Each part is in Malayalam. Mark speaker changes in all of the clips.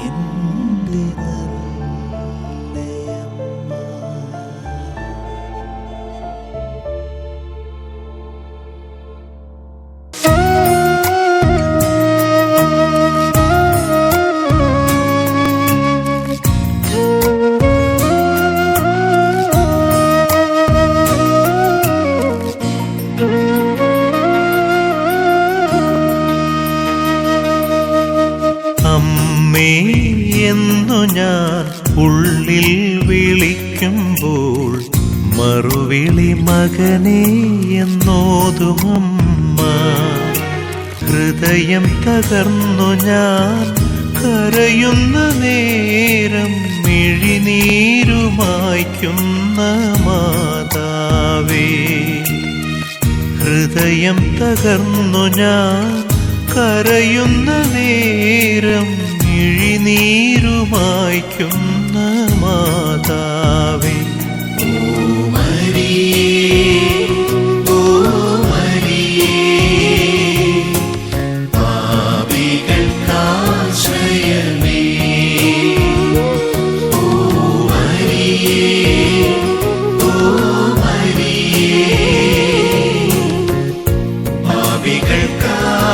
Speaker 1: എൻ്റെ നല്ലയമ്മ.
Speaker 2: എന്നു ഞാൻ ഉള്ളിൽ വിളിക്കുമ്പോൾ മറുവിളി മകനേ എന്നോതുമമ്മ. ഹൃദയം തകർന്നു ഞാൻ കരയുന്ന നേരം മിഴിനീരുമായ്ക്കുന്ന മാതാവേ. ഹൃദയം തകർന്നു ഞാൻ കരയുന്ന നേരം മിഴിനീരുമായ്ക്കുന്ന മാതാവേ.
Speaker 1: ഓ മരിയേ, ഓ മരിയേ, പാപികൾക്കാശ്രയമേ. ഓ മരിയേ, ഓ മരിയേ, പാപികൾക്കാശ്രയമേ.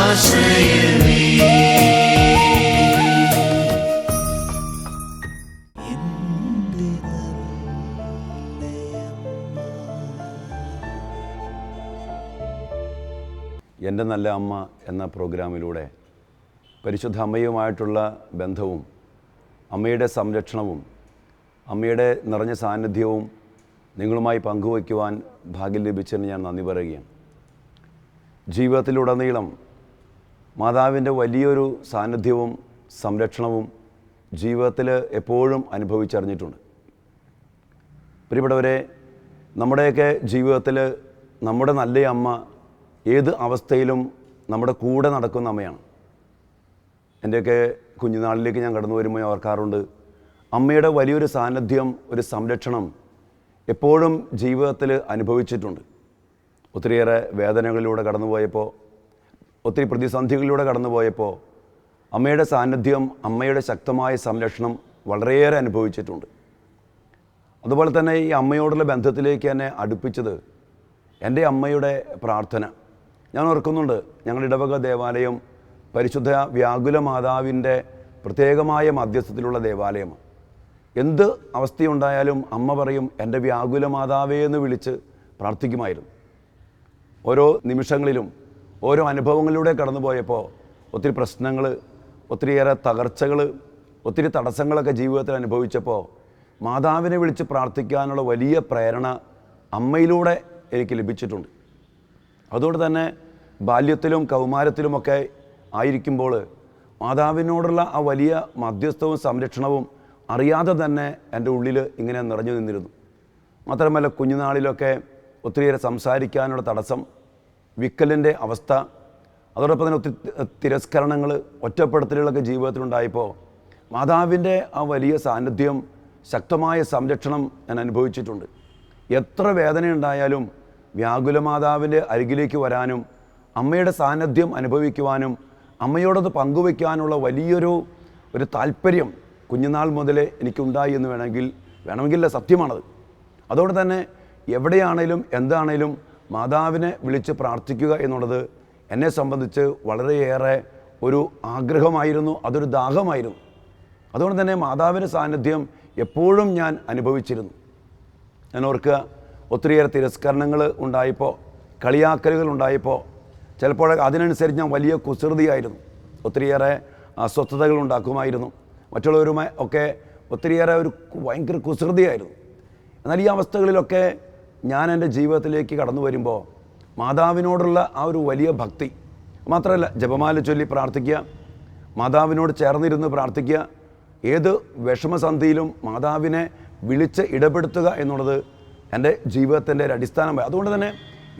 Speaker 3: എൻ്റെ നല്ല അമ്മ എന്ന പ്രോഗ്രാമിലൂടെ പരിശുദ്ധ അമ്മയുമായിട്ടുള്ള ബന്ധവും അമ്മയുടെ സംരക്ഷണവും അമ്മയുടെ നിറഞ്ഞ സാന്നിധ്യവും നിങ്ങളുമായി പങ്കുവയ്ക്കുവാൻ ഭാഗ്യം ലഭിച്ചതിന് ഞാൻ നന്ദി പറയുകയാണ്. ജീവിതത്തിലുടനീളം മാതാവിൻ്റെ വലിയൊരു സാന്നിധ്യവും സംരക്ഷണവും ജീവിതത്തിൽ എപ്പോഴും അനുഭവിച്ചറിഞ്ഞിട്ടുണ്ട്. പ്രിയപ്പെട്ടവരെ, നമ്മുടെയൊക്കെ ജീവിതത്തിൽ നമ്മുടെ നല്ല അമ്മ ഏത് അവസ്ഥയിലും നമ്മുടെ കൂടെ നടക്കുന്ന അമ്മയാണ്. എൻ്റെയൊക്കെ കുഞ്ഞുനാളിലേക്ക് ഞാൻ കടന്നു വരുമ്പോൾ ഓർക്കാറുണ്ട്, അമ്മയുടെ വലിയൊരു സാന്നിധ്യം, ഒരു സംരക്ഷണം എപ്പോഴും ജീവിതത്തിൽ അനുഭവിച്ചിട്ടുണ്ട്. ഒത്തിരിയേറെ വേദനകളിലൂടെ കടന്നുപോയപ്പോൾ, ഒത്തിരി പ്രതിസന്ധികളിലൂടെ കടന്നുപോയപ്പോൾ അമ്മയുടെ സാന്നിധ്യം, അമ്മയുടെ ശക്തമായ സംരക്ഷണം വളരെയേറെ അനുഭവിച്ചിട്ടുണ്ട്. അതുപോലെ തന്നെ ഈ അമ്മയോടുള്ള ബന്ധത്തിലേക്ക് എന്നെ അടുപ്പിച്ചത് എൻ്റെ അമ്മയുടെ പ്രാർത്ഥന. ഞാൻ ഓർക്കുന്നുണ്ട്, ഞങ്ങളുടെ ഇടവക ദേവാലയം പരിശുദ്ധ വ്യാകുല മാതാവിൻ്റെ പ്രത്യേകമായ മധ്യസ്ഥത്തിലുള്ള ദേവാലയമാണ്. എന്ത് അവസ്ഥയുണ്ടായാലും അമ്മ പറയും, എൻ്റെ വ്യാകുല മാതാവേ എന്ന് വിളിച്ച് പ്രാർത്ഥിക്കുമായിരുന്നു. ഓരോ നിമിഷങ്ങളിലും ഓരോ അനുഭവങ്ങളിലൂടെ കടന്നു പോയപ്പോൾ ഒത്തിരി പ്രശ്നങ്ങൾ, ഒത്തിരിയേറെ തകർച്ചകൾ, ഒത്തിരി തടസ്സങ്ങളൊക്കെ ജീവിതത്തിൽ അനുഭവിച്ചപ്പോൾ മാതാവിനെ വിളിച്ച് പ്രാർത്ഥിക്കാനുള്ള വലിയ പ്രേരണ അമ്മയിലൂടെ എനിക്ക് ലഭിച്ചിട്ടുണ്ട്. അതുകൊണ്ട് തന്നെ ബാല്യത്തിലും കൗമാരത്തിലുമൊക്കെ ആയിരിക്കുമ്പോൾ മാതാവിനോടുള്ള ആ വലിയ മധ്യസ്ഥവും സംരക്ഷണവും അറിയാതെ തന്നെ എൻ്റെ ഉള്ളിൽ ഇങ്ങനെ നിറഞ്ഞു നിന്നിരുന്നു. മാത്രമല്ല, കുഞ്ഞുനാളിലൊക്കെ ഒത്തിരിയേറെ സംസാരിക്കാനുള്ള തടസ്സം, വിക്കലിൻ്റെ അവസ്ഥ, അതോടൊപ്പം തന്നെ ഒത്തിരി തിരസ്കരണങ്ങൾ, ഒറ്റപ്പെടുത്തലുകളൊക്കെ ജീവിതത്തിലുണ്ടായപ്പോൾ മാതാവിൻ്റെ ആ വലിയ സാന്നിധ്യം, ശക്തമായ സംരക്ഷണം ഞാൻ അനുഭവിച്ചിട്ടുണ്ട്. എത്ര വേദനയുണ്ടായാലും വ്യാകുലമാതാവിൻ്റെ അരികിലേക്ക് വരാനും അമ്മയുടെ സാന്നിധ്യം അനുഭവിക്കുവാനും അമ്മയോടത് പങ്കുവയ്ക്കാനുള്ള വലിയൊരു താല്പര്യം കുഞ്ഞുനാൾ മുതലേ എനിക്കുണ്ടായി എന്ന് വേണമെങ്കിൽ സത്യമാണത്. അതുകൊണ്ട് തന്നെ എവിടെയാണേലും എന്താണേലും മാതാവിനെ വിളിച്ച് പ്രാർത്ഥിക്കുക എന്നുള്ളത് എന്നെ സംബന്ധിച്ച് വളരെയേറെ ഒരു ആഗ്രഹമായിരുന്നു, അതൊരു ദാഹമായിരുന്നു. അതുകൊണ്ട് തന്നെ മാതാവിൻ്റെ സാന്നിധ്യം എപ്പോഴും ഞാൻ അനുഭവിച്ചിരുന്നു. ഞാൻ ഓർക്കുക, ഒത്തിരിയേറെ തിരസ്കരണങ്ങൾ ഉണ്ടായപ്പോൾ, കളിയാക്കലുകൾ ഉണ്ടായപ്പോൾ ചിലപ്പോൾ അതിനനുസരിച്ച് ഞാൻ വലിയ കുസൃതിയായിരുന്നു. ഒത്തിരിയേറെ അസ്വസ്ഥതകൾ ഉണ്ടാക്കുമായിരുന്നു. മറ്റുള്ളവരുമായി ഒക്കെ ഒത്തിരിയേറെ ഭയങ്കര കുസൃതിയായിരുന്നു. എന്നാൽ ഈ അവസ്ഥകളിലൊക്കെ ഞാൻ എൻ്റെ ജീവിതത്തിലേക്ക് കടന്നു വരുമ്പോൾ മാതാവിനോടുള്ള ആ ഒരു വലിയ ഭക്തി, മാത്രമല്ല ജപമാല ചൊല്ലി പ്രാർത്ഥിക്കുക, മാതാവിനോട് ചേർന്നിരുന്ന് പ്രാർത്ഥിക്കുക, ഏത് വിഷമസന്ധിയിലും മാതാവിനെ വിളിച്ച് ഇടപെടുത്തുക എന്നുള്ളത് എൻ്റെ ജീവിതത്തിൻ്റെ ഒരു അടിസ്ഥാനമായി. അതുകൊണ്ട് തന്നെ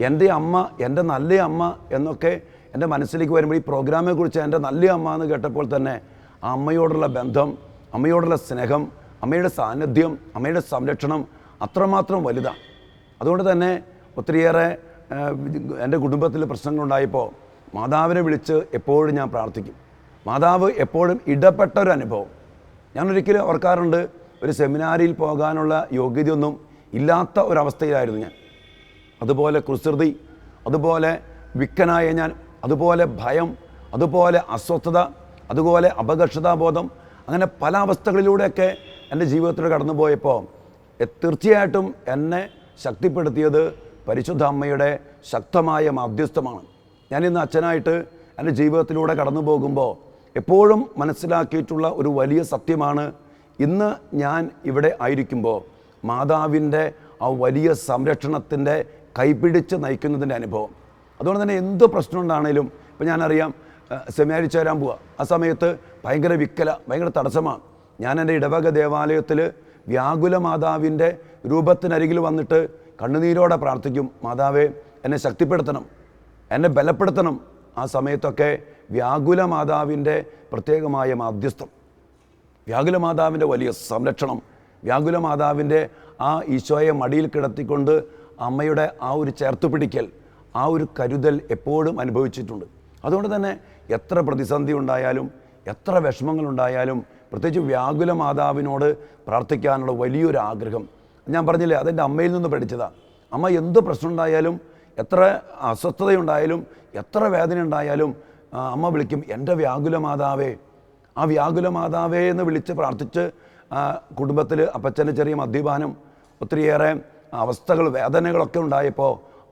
Speaker 3: എൻ്റെ അമ്മ, എൻ്റെ നല്ല അമ്മ എന്നൊക്കെ എൻ്റെ മനസ്സിലേക്ക് വരുമ്പോൾ ഈ പ്രോഗ്രാമിനെക്കുറിച്ച് എൻ്റെ നല്ല അമ്മ എന്ന് കേട്ടപ്പോൾ തന്നെ ആ അമ്മയോടുള്ള ബന്ധം, അമ്മയോടുള്ള സ്നേഹം, അമ്മയുടെ സാന്നിധ്യം, അമ്മയുടെ സംരക്ഷണം അത്രമാത്രം വലുതാണ്. അതുകൊണ്ട് തന്നെ ഒത്തിരിയേറെ എൻ്റെ കുടുംബത്തിൽ പ്രശ്നങ്ങളുണ്ടായപ്പോൾ മാതാവിനെ വിളിച്ച് എപ്പോഴും ഞാൻ പ്രാർത്ഥിക്കും. മാതാവ് എപ്പോഴും ഇടപെട്ട ഒരു അനുഭവം, ഞാനൊരിക്കലും ഓർക്കാറുണ്ട്, ഒരു സെമിനാരിയിൽ പോകാനുള്ള യോഗ്യതയൊന്നും ഇല്ലാത്ത ഒരവസ്ഥയിലായിരുന്നു ഞാൻ. അതുപോലെ കുസൃതി, അതുപോലെ വിക്കനായ ഞാൻ, അതുപോലെ ഭയം, അതുപോലെ അസ്വസ്ഥത, അതുപോലെ അപകർഷതാബോധം, അങ്ങനെ പല അവസ്ഥകളിലൂടെയൊക്കെ എൻ്റെ ജീവിതത്തിലൂടെ കടന്നു പോയപ്പോൾ തീർച്ചയായിട്ടും എന്നെ ശക്തിപ്പെടുത്തിയത് പരിശുദ്ധ അമ്മയുടെ ശക്തമായ മാധ്യസ്ഥമാണ്. ഞാനിന്ന് അച്ഛനായിട്ട് എൻ്റെ ജീവിതത്തിലൂടെ കടന്നു പോകുമ്പോൾ എപ്പോഴും മനസ്സിലാക്കിയിട്ടുള്ള ഒരു വലിയ സത്യമാണ്, ഇന്ന് ഞാൻ ഇവിടെ ആയിരിക്കുമ്പോൾ മാതാവിൻ്റെ ആ വലിയ സംരക്ഷണത്തിൻ്റെ കൈപിടിച്ച് നയിക്കുന്നതിൻ്റെ അനുഭവം. അതുകൊണ്ട് തന്നെ എന്ത് പ്രശ്നം ഉണ്ടാണേലും, ഇപ്പം ഞാനറിയാം സെമിനാരി ചേരാൻ പോവുക, ആ സമയത്ത് ഭയങ്കര വിക്കല, ഭയങ്കര തടസ്സമാണ്. ഞാൻ എൻ്റെ ഇടവക ദേവാലയത്തിൽ വ്യാകുല മാതാവിൻ്റെ രൂപത്തിനരികിൽ വന്നിട്ട് കണ്ണുനീരോടെ പ്രാർത്ഥിക്കും, മാതാവേ എന്നെ ശക്തിപ്പെടുത്തണം, എന്നെ ബലപ്പെടുത്തണം. ആ സമയത്തൊക്കെ വ്യാകുല മാതാവിൻ്റെ പ്രത്യേകമായ മാധ്യസ്ഥം, വ്യാകുല മാതാവിൻ്റെ വലിയ സംരക്ഷണം, വ്യാകുല മാതാവിൻ്റെ ആ ഈശോയെ മടിയിൽ കിടത്തിക്കൊണ്ട് അമ്മയുടെ ആ ഒരു ചേർത്തുപിടിക്കൽ, ആ ഒരു കരുതൽ എപ്പോഴും അനുഭവിച്ചിട്ടുണ്ട്. അതുകൊണ്ട് തന്നെ എത്ര പ്രതിസന്ധി ഉണ്ടായാലും, എത്ര വിഷമങ്ങളുണ്ടായാലും, പ്രത്യേകിച്ച് വ്യാകുല മാതാവിനോട് പ്രാർത്ഥിക്കാനുള്ള വലിയൊരു ആഗ്രഹം. ഞാൻ പറഞ്ഞില്ലേ, അതെൻ്റെ അമ്മയിൽ നിന്ന് പഠിച്ചതാണ്. അമ്മ എന്ത് പ്രശ്നം ഉണ്ടായാലും, എത്ര അസ്വസ്ഥതയുണ്ടായാലും, എത്ര വേദന ഉണ്ടായാലും അമ്മ വിളിക്കും, എൻ്റെ വ്യാകുല മാതാവേ. ആ വ്യാകുല മാതാവേ എന്ന് വിളിച്ച് പ്രാർത്ഥിച്ച് കുടുംബത്തിൽ അപ്പച്ചന് ചെറിയ മദ്യപാനം, ഒത്തിരിയേറെ അവസ്ഥകൾ, വേദനകളൊക്കെ ഉണ്ടായപ്പോൾ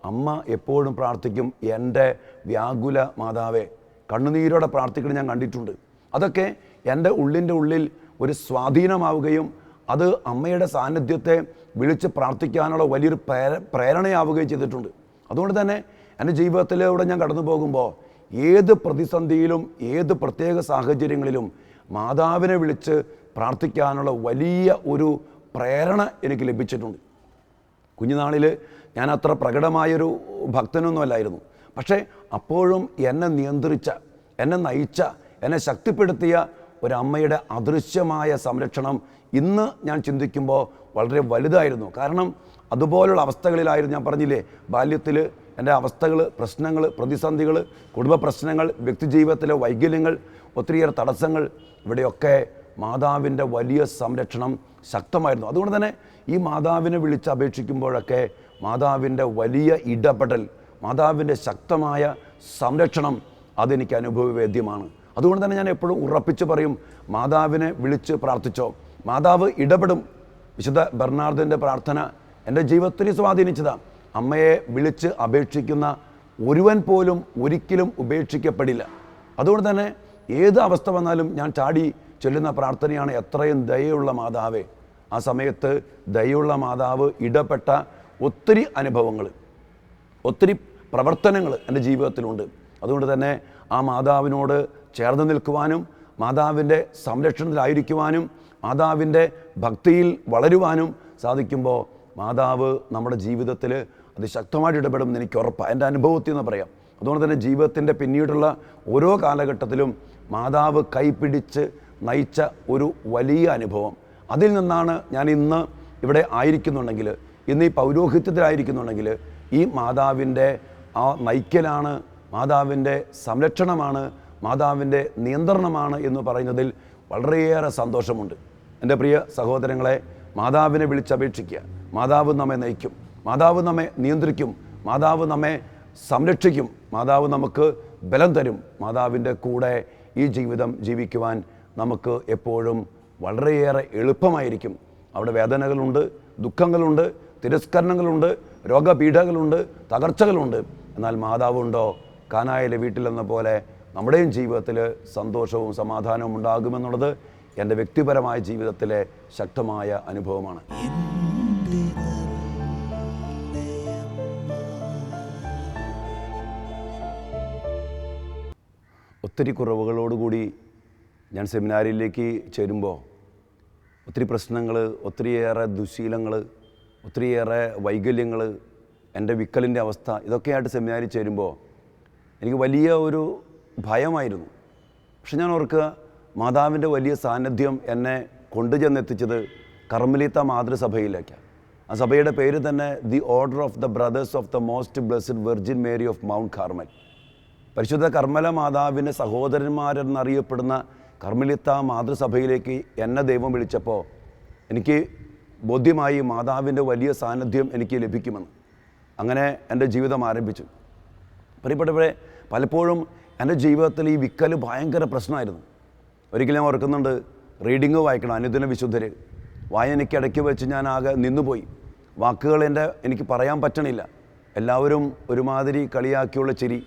Speaker 3: അമ്മ എപ്പോഴും പ്രാർത്ഥിക്കും, എൻ്റെ വ്യാകുല മാതാവേ. കണ്ണുനീരോടെ പ്രാർത്ഥിക്കണം ഞാൻ കണ്ടിട്ടുണ്ട്. അതൊക്കെ എൻ്റെ ഉള്ളിൻ്റെ ഉള്ളിൽ ഒരു സ്വാധീനമാവുകയും അത് അമ്മയുടെ സാന്നിധ്യത്തെ വിളിച്ച് പ്രാർത്ഥിക്കാനുള്ള വലിയൊരു പ്രേരണയാവുകയും ചെയ്തിട്ടുണ്ട്. അതുകൊണ്ട് തന്നെ എൻ്റെ ജീവിതത്തിലൂടെ ഞാൻ കടന്നു പോകുമ്പോൾ ഏത് പ്രതിസന്ധിയിലും, ഏത് പ്രത്യേക സാഹചര്യങ്ങളിലും മാതാവിനെ വിളിച്ച് പ്രാർത്ഥിക്കാനുള്ള വലിയ ഒരു പ്രേരണ എനിക്ക് ലഭിച്ചിട്ടുണ്ട്. കുഞ്ഞുനാളിൽ ഞാൻ അത്ര പ്രകടമായൊരു ഭക്തനൊന്നുമല്ലായിരുന്നു. പക്ഷേ അപ്പോഴും എന്നെ നിയന്ത്രിച്ച, എന്നെ നയിച്ച, എന്നെ ശക്തിപ്പെടുത്തിയ ഒരമ്മയുടെ അദൃശ്യമായ സംരക്ഷണം ഇന്ന് ഞാൻ ചിന്തിക്കുമ്പോൾ വളരെ വലുതായിരുന്നു. കാരണം അതുപോലുള്ള അവസ്ഥകളിലായിരുന്നു. ഞാൻ പറഞ്ഞില്ലേ, ബാല്യത്തിൽ എൻ്റെ അവസ്ഥകൾ, പ്രശ്നങ്ങൾ, പ്രതിസന്ധികൾ, കുടുംബ പ്രശ്നങ്ങൾ, വ്യക്തിജീവിതത്തിലെ വൈകല്യങ്ങൾ, ഒത്തിരിയേറെ തടസ്സങ്ങൾ, ഇവിടെയൊക്കെ മാതാവിൻ്റെ വലിയ സംരക്ഷണം ശക്തമായിരുന്നു. അതുകൊണ്ട് തന്നെ ഈ മാതാവിനെ വിളിച്ച് അപേക്ഷിക്കുമ്പോഴൊക്കെ മാതാവിൻ്റെ വലിയ ഇടപെടൽ, മാതാവിൻ്റെ ശക്തമായ സംരക്ഷണം അതെനിക്ക് അനുഭവവേദ്യമാണ്. അതുകൊണ്ട് തന്നെ ഞാൻ എപ്പോഴും ഉറപ്പിച്ച് പറയും, മാതാവിനെ വിളിച്ച് പ്രാർത്ഥിച്ചോ, മാതാവ് ഇടപെടും. വിശുദ്ധ ബെർണാർഡിൻ്റെ പ്രാർത്ഥന എൻ്റെ ജീവിതത്തിൽ സ്വാധീനിച്ചതാണ്. അമ്മയെ വിളിച്ച് അപേക്ഷിക്കുന്ന ഒരുവൻ പോലും ഒരിക്കലും ഉപേക്ഷിക്കപ്പെടില്ല. അതുകൊണ്ട് തന്നെ ഏത് അവസ്ഥ വന്നാലും ഞാൻ ചാടി ചൊല്ലുന്ന പ്രാർത്ഥനയാണ്, എത്രയും ദയയുള്ള മാതാവേ. ആ സമയത്ത് ദയയുള്ള മാതാവ് ഇടപെട്ട ഒത്തിരി അനുഭവങ്ങൾ, ഒത്തിരി പ്രവർത്തനങ്ങൾ എൻ്റെ ജീവിതത്തിലുണ്ട്. അതുകൊണ്ട് തന്നെ ആ മാതാവിനോട് ചേർന്ന് നിൽക്കുവാനും, മാതാവിൻ്റെ സംരക്ഷണത്തിലായിരിക്കുവാനും, മാതാവിൻ്റെ ഭക്തിയിൽ വളരുവാനും സാധിക്കുമ്പോൾ മാതാവ് നമ്മുടെ ജീവിതത്തിൽ അതിശക്തമായിട്ട് ഇടപെടുമെന്ന് എനിക്ക് ഉറപ്പാണ്, എൻ്റെ അനുഭവത്തിൽ നിന്ന് പറയാം. അതുകൊണ്ട് തന്നെ ജീവിതത്തിൻ്റെ പിന്നീടുള്ള ഓരോ കാലഘട്ടത്തിലും മാതാവ് കൈപിടിച്ച് നയിച്ച ഒരു വലിയ അനുഭവം, അതിൽ നിന്നാണ് ഞാൻ ഇന്ന് ഇവിടെ ആയിരിക്കുന്നുണ്ടെങ്കിൽ, ഇന്ന് ഈ പൗരോഹിത്യത്തിലായിരിക്കുന്നുണ്ടെങ്കിൽ ഈ മാതാവിൻ്റെ ആ നയിക്കലാണ്, മാതാവിൻ്റെ സംരക്ഷണമാണ്, മാതാവിൻ്റെ നിയന്ത്രണമാണ് എന്ന് പറയുന്നതിൽ വളരെയേറെ സന്തോഷമുണ്ട്. എൻ്റെ പ്രിയ സഹോദരങ്ങളെ, മാതാവിനെ വിളിച്ചപേക്ഷിക്കുക. മാതാവ് നമ്മെ നയിക്കും, മാതാവ് നമ്മെ നിയന്ത്രിക്കും, മാതാവ് നമ്മെ സംരക്ഷിക്കും, മാതാവ് നമുക്ക് ബലം തരും. മാതാവിൻ്റെ കൂടെ ഈ ജീവിതം ജീവിക്കുവാൻ നമുക്ക് എപ്പോഴും വളരെയേറെ എളുപ്പമായിരിക്കും. അവിടെ വേദനകളുണ്ട്, ദുഃഖങ്ങളുണ്ട്, തിരസ്കരണങ്ങളുണ്ട്, രോഗപീഠകളുണ്ട്, തകർച്ചകളുണ്ട്. എന്നാൽ മാതാവുണ്ടോ, കാനായിലെ വീട്ടിലെന്ന പോലെ നമ്മുടെയും ജീവിതത്തിൽ സന്തോഷവും സമാധാനവും ഉണ്ടാകുമെന്നുള്ളത് എൻ്റെ വ്യക്തിപരമായ ജീവിതത്തിലെ ശക്തമായ അനുഭവമാണ്. ഒത്തിരി കുറവുകളോടുകൂടി ഞാൻ സെമിനാരിയിലേക്ക് ചേരുമ്പോൾ ഒത്തിരി പ്രശ്നങ്ങൾ, ഒത്തിരിയേറെ ദുശീലങ്ങൾ, ഒത്തിരിയേറെ വൈകല്യങ്ങൾ, എൻ്റെ വിക്കലിൻ്റെ അവസ്ഥ, ഇതൊക്കെയായിട്ട് സെമിനാരിൽ ചേരുമ്പോൾ എനിക്ക് വലിയ ഒരു ഭയമായിരുന്നു. പക്ഷെ ഞാൻ ഓർക്കുക, മാതാവിൻ്റെ വലിയ സാന്നിധ്യം എന്നെ കൊണ്ടുചെന്നെത്തിച്ചത് കർമ്മലീത്ത മാതൃസഭയിലേക്കാണ്. ആ സഭയുടെ പേര് തന്നെ the order of the brothers of the most blessed virgin Mary of mount Carmel. പരിശുദ്ധ കർമ്മല മാതാവിൻ്റെ സഹോദരന്മാരെന്നറിയപ്പെടുന്ന കർമ്മലിത്ത മാതൃസഭയിലേക്ക് എന്നെ ദൈവം വിളിച്ചപ്പോൾ എനിക്ക് ബോധ്യമായി മാതാവിൻ്റെ വലിയ സാന്നിധ്യം എനിക്ക് ലഭിക്കുമെന്ന്. അങ്ങനെ എൻ്റെ ജീവിതം ആരംഭിച്ചു. പ്രിയപ്പെട്ടവരെ, പലപ്പോഴും എൻ്റെ ജീവിതത്തിൽ ഈ വിക്കൽ ഭയങ്കര പ്രശ്നമായിരുന്നു. ഒരിക്കലും ഞാൻ ഓർക്കുന്നുണ്ട്, റീഡിങ് വായിക്കണം, അനുദിന വിശുദ്ധർ വായനയ്ക്കിടയ്ക്ക് വെച്ച് ഞാൻ ആകെ നിന്നുപോയി. വാക്കുകൾ എനിക്ക് പറയാൻ പറ്റണില്ല. എല്ലാവരും ഒരുമാതിരി കളിയാക്കിയുള്ള ചിരി.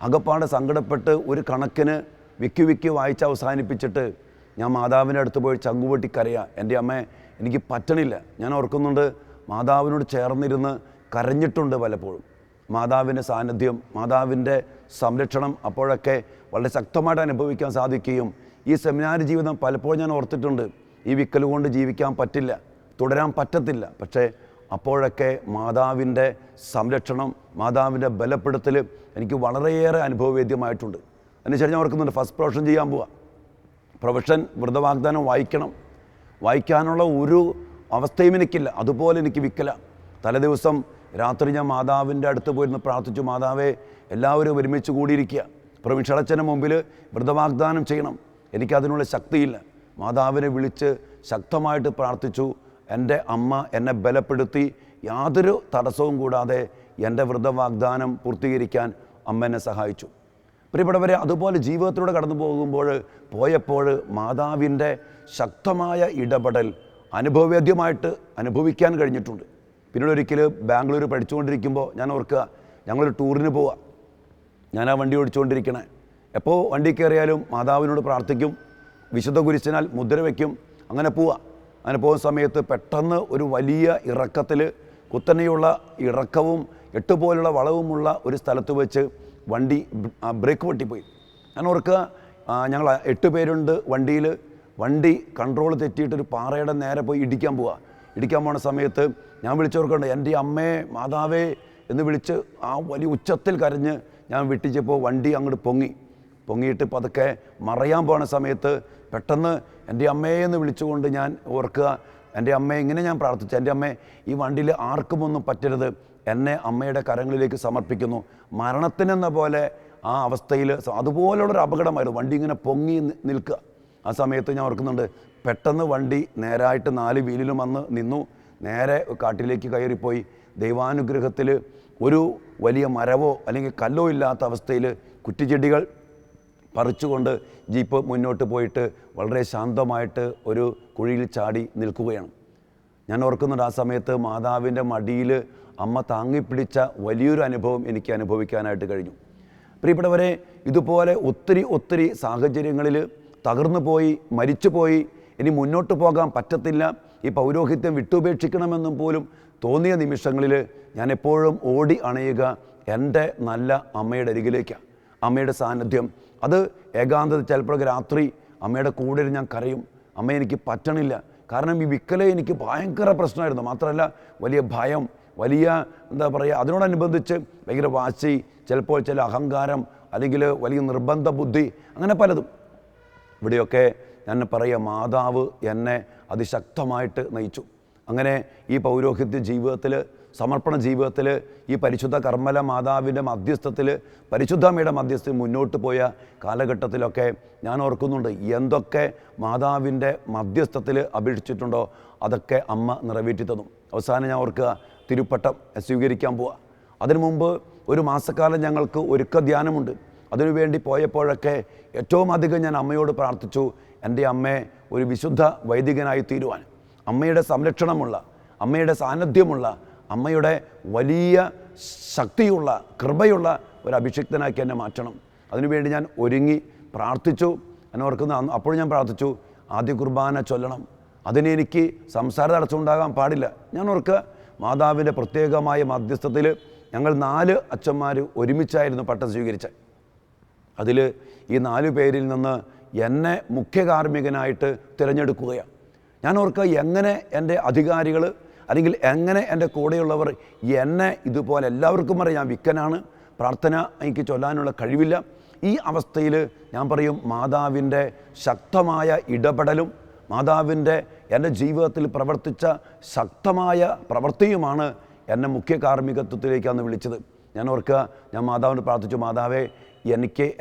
Speaker 3: അകപ്പാടെ സങ്കടപ്പെട്ട് ഒരു കണക്കിന് വിക്കി വായിച്ച് അവസാനിപ്പിച്ചിട്ട് ഞാൻ മാതാവിൻ്റെ അടുത്ത് പോയി ചങ്കുപൊട്ടി കരയുക. എൻ്റെ അമ്മേ, എനിക്ക് പറ്റണില്ല. ഞാൻ ഓർക്കുന്നുണ്ട്, മാതാവിനോട് ചേർന്നിരുന്ന് കരഞ്ഞിട്ടുണ്ട് പലപ്പോഴും. മാതാവിൻ്റെ സാന്നിധ്യം, മാതാവിൻ്റെ സംരക്ഷണം അപ്പോഴൊക്കെ വളരെ ശക്തമായിട്ട് അനുഭവിക്കാൻ സാധിക്കുകയും ഈ സെമിനാരി ജീവിതം പലപ്പോഴും ഞാൻ ഓർത്തിട്ടുണ്ട്, ഈ വിക്കൽ കൊണ്ട് ജീവിക്കാൻ പറ്റില്ല, തുടരാൻ പറ്റത്തില്ല. പക്ഷേ അപ്പോഴൊക്കെ മാതാവിൻ്റെ സംരക്ഷണം, മാതാവിൻ്റെ ബലപ്പെടുത്തൽ എനിക്ക് വളരെയേറെ അനുഭവവേദ്യമായിട്ടുണ്ട്. അതിനുശേഷം ഞാൻ ഓർക്കുന്നുണ്ട്, ഫസ്റ്റ് പ്രൊഫഷൻ ചെയ്യാൻ പോവുക. പ്രൊഫഷൻ വ്രതവാഗ്ദാനം വായിക്കാനുള്ള ഒരു അവസ്ഥയും എനിക്കില്ല. അതുപോലെ എനിക്ക് വിക്കല. തലേദിവസം രാത്രി ഞാൻ മാതാവിൻ്റെ അടുത്ത് പോയിരുന്ന് പ്രാർത്ഥിച്ചു, മാതാവേ, എല്ലാവരും ഒരുമിച്ച് കൂടിയിരിക്കുക, പ്രവിൻഷളച്ചൻ്റെ മുമ്പിൽ വ്രതവാഗ്ദാനം ചെയ്യണം. എനിക്കതിനുള്ള ശക്തിയില്ല. മാതാവിനെ വിളിച്ച് ശക്തമായിട്ട് പ്രാർത്ഥിച്ചു. എൻ്റെ അമ്മ എന്നെ ബലപ്പെടുത്തി യാതൊരു തടസ്സവും കൂടാതെ എൻ്റെ വ്രതവാഗ്ദാനം പൂർത്തീകരിക്കാൻ അമ്മ എന്നെ സഹായിച്ചു. പ്രിയപ്പെട്ടവരെ, അതുപോലെ ജീവിതത്തിലൂടെ കടന്നു പോയപ്പോൾ മാതാവിൻ്റെ ശക്തമായ ഇടപെടൽ അനുഭവവേദ്യമായിട്ട് അനുഭവിക്കാൻ കഴിഞ്ഞിട്ടുണ്ട്. പിന്നീട് ഒരിക്കൽ ബാംഗ്ലൂർ പഠിച്ചുകൊണ്ടിരിക്കുമ്പോൾ ഞാൻ ഓർക്കുക, ഞങ്ങളൊരു ടൂറിന് പോവുക. ഞാൻ ആ വണ്ടി ഓടിച്ചുകൊണ്ടിരിക്കണേ, എപ്പോൾ വണ്ടി കയറിയാലും മാതാവിനോട് പ്രാർത്ഥിക്കും, വിശുദ്ധ കുരിശിനാൽ മുദ്ര വയ്ക്കും, അങ്ങനെ പോവുക. അങ്ങനെ പോകുന്ന സമയത്ത് പെട്ടെന്ന് ഒരു വലിയ ഇറക്കത്തിൽ, കുത്തനെയുള്ള ഇറക്കവും 8 പോലുള്ള വളവുമുള്ള ഒരു സ്ഥലത്ത് വെച്ച് വണ്ടി ബ്രേക്ക് പൊട്ടിപ്പോയി. ഞാൻ ഓർക്കുക, ഞങ്ങൾ 8 പേരുണ്ട് വണ്ടിയിൽ. വണ്ടി കൺട്രോൾ തെറ്റിയിട്ടൊരു പാറയുടെ നേരെ പോയി ഇടിക്കാൻ പോകുന്ന സമയത്ത് ഞാൻ വിളിച്ചോർക്കുന്നുണ്ട്, എൻ്റെ അമ്മേ, മാതാവേ എന്ന് വിളിച്ച് ആ വലിയ ഉച്ചത്തിൽ കരഞ്ഞ് ഞാൻ വിട്ടിച്ചപ്പോൾ വണ്ടി അങ്ങോട്ട് പൊങ്ങിയിട്ട് പതുക്കെ മറയാൻ പോകുന്ന സമയത്ത് പെട്ടെന്ന് എൻ്റെ അമ്മയെ എന്ന് വിളിച്ചുകൊണ്ട് ഞാൻ ഓർക്കുക, എൻ്റെ അമ്മയെ ഇങ്ങനെ ഞാൻ പ്രാർത്ഥിച്ചു, എൻ്റെ അമ്മേ, ഈ വണ്ടിയിൽ ആർക്കുമൊന്നും പറ്റരുത്, എന്നെ അമ്മയുടെ കരങ്ങളിലേക്ക് സമർപ്പിക്കുന്നു. മരണത്തിനെന്ന പോലെ ആ അവസ്ഥയിൽ അതുപോലുള്ളൊരു അപകടമായിരുന്നു. വണ്ടി ഇങ്ങനെ പൊങ്ങി നിൽക്കുക. ആ സമയത്ത് ഞാൻ ഓർക്കുന്നുണ്ട്, പെട്ടെന്ന് വണ്ടി നേരായിട്ട് 4 വീലിലും വന്ന് നിന്നു. നേരെ കാട്ടിലേക്ക് കയറിപ്പോയി. ദൈവാനുഗ്രഹത്തിൽ ഒരു വലിയ മരവോ അല്ലെങ്കിൽ കല്ലോ ഇല്ലാത്ത അവസ്ഥയിൽ കുറ്റിച്ചെടികൾ പറിച്ചുകൊണ്ട് ജീപ്പ് മുന്നോട്ട് പോയിട്ട് വളരെ ശാന്തമായിട്ട് ഒരു കുഴിയിൽ ചാടി നിൽക്കുകയാണ്. ഞാൻ ഓർക്കുന്നുണ്ട്, ആ സമയത്ത് മാതാവിൻ്റെ മടിയിൽ അമ്മ താങ്ങിപ്പിടിച്ച വലിയൊരു അനുഭവം എനിക്ക് അനുഭവിക്കാനായിട്ട് കഴിഞ്ഞു. പ്രിയപ്പെട്ടവരെ, ഇതുപോലെ ഒത്തിരി സാഹചര്യങ്ങളിൽ തകർന്നു പോയി, മരിച്ചുപോയി, ഇനി മുന്നോട്ട് പോകാൻ പറ്റത്തില്ല, ഈ പൗരോഹിത്യം വിട്ടുപേക്ഷിക്കണമെന്നും പോലും തോന്നിയ നിമിഷങ്ങളിൽ ഞാൻ എപ്പോഴും ഓടി അണയുക എൻ്റെ നല്ല അമ്മയുടെ അരികിലേക്കാണ്. അമ്മയുടെ സാന്നിധ്യം, അത് ഏകാന്തത, ചിലപ്പോഴൊക്കെ രാത്രി അമ്മയുടെ കൂടെ ഞാൻ കരയും. അമ്മ, എനിക്ക് പറ്റണില്ല. കാരണം ഈ വിക്കലെ എനിക്ക് ഭയങ്കര പ്രശ്നമായിരുന്നു. മാത്രമല്ല വലിയ ഭയം, വലിയ എന്താ പറയുക, അതിനോടനുബന്ധിച്ച് ഭയങ്കര വാശി, ചിലപ്പോൾ ചില അഹങ്കാരം, അല്ലെങ്കിൽ വലിയ നിർബന്ധ ബുദ്ധി, അങ്ങനെ പലതും. ഇവിടെയൊക്കെ ഞാൻ പറയുക, മാതാവ് എന്നെ അതിശക്തമായിട്ട് നയിച്ചു. അങ്ങനെ ഈ പൗരോഹിത്യ ജീവിതത്തിൽ, സമർപ്പണ ജീവിതത്തിൽ, ഈ പരിശുദ്ധ കർമ്മല മാതാവിൻ്റെ മധ്യസ്ഥത്തിൽ, പരിശുദ്ധമ്മയുടെ മധ്യസ്ഥത്തിൽ മുന്നോട്ട് പോയ കാലഘട്ടത്തിലൊക്കെ ഞാൻ ഓർക്കുന്നുണ്ട്, എന്തൊക്കെ മാതാവിൻ്റെ മധ്യസ്ഥത്തിൽ അപേക്ഷിച്ചിട്ടുണ്ടോ അതൊക്കെ അമ്മ നിറവേറ്റി തന്നു. അവസാനം ഞാൻ ഓർക്കുക, തിരുപ്പട്ടം സ്വീകരിക്കാൻ പോവുക. അതിനു മുമ്പ് ഒരു മാസക്കാലം ഞങ്ങൾക്ക് ഒരുക്ക ധ്യാനമുണ്ട്. അതിനുവേണ്ടി പോയപ്പോഴൊക്കെ ഏറ്റവും അധികം ഞാൻ അമ്മയോട് പ്രാർത്ഥിച്ചു, എൻ്റെ അമ്മയെ ഒരു വിശുദ്ധ വൈദികനായി തീരുവാൻ, അമ്മയുടെ സംരക്ഷണമുള്ള, അമ്മയുടെ സാന്നിധ്യമുള്ള, അമ്മയുടെ വലിയ ശക്തിയുള്ള, കൃപയുള്ള ഒരു അഭിഷിക്തനാക്കി എന്നെ മാറ്റണം. അതിനുവേണ്ടി ഞാൻ ഒരുങ്ങി പ്രാർത്ഥിച്ചു. എന്നെ ഓർക്കുന്ന അപ്പോൾ ഞാൻ പ്രാർത്ഥിച്ചു, ആദ്യ കുർബാന ചൊല്ലണം, അതിനെനിക്ക് സംസാര തടസ്സമുണ്ടാകാൻ പാടില്ല. ഞാൻ ഓർക്കുക, മാതാവിൻ്റെ പ്രത്യേകമായ മധ്യസ്ഥത്തിൽ ഞങ്ങൾ 4 അച്ഛന്മാർ ഒരുമിച്ചായിരുന്നു പട്ടം സ്വീകരിച്ചത്. അതിൽ ഈ 4 പേരിൽ നിന്ന് എന്നെ മുഖ്യ കാർമ്മികനായിട്ട് തിരഞ്ഞെടുക്കുകയാണ്. ഞാൻ ഓർക്കുക, എങ്ങനെ എൻ്റെ അധികാരികൾ അല്ലെങ്കിൽ എങ്ങനെ എൻ്റെ കൂടെയുള്ളവർ എന്നെ ഇതുപോലെ, എല്ലാവർക്കും അറിയാം ഞാൻ വിക്കനാണ്, പ്രാർത്ഥന എനിക്ക് ചൊല്ലാനുള്ള കഴിവില്ല. ഈ അവസ്ഥയിൽ ഞാൻ പറയും, മാതാവിൻ്റെ ശക്തമായ ഇടപെടലും മാതാവിൻ്റെ എൻ്റെ ജീവിതത്തിൽ പ്രവർത്തിച്ച ശക്തമായ പ്രവൃത്തിയുമാണ് എന്നെ മുഖ്യ കാർമ്മികത്വത്തിലേക്കാണ് വിളിച്ചത്. ഞാൻ ഓർക്കുക, ഞാൻ മാതാവിനോട് പ്രാർത്ഥിച്ചു, മാതാവേ,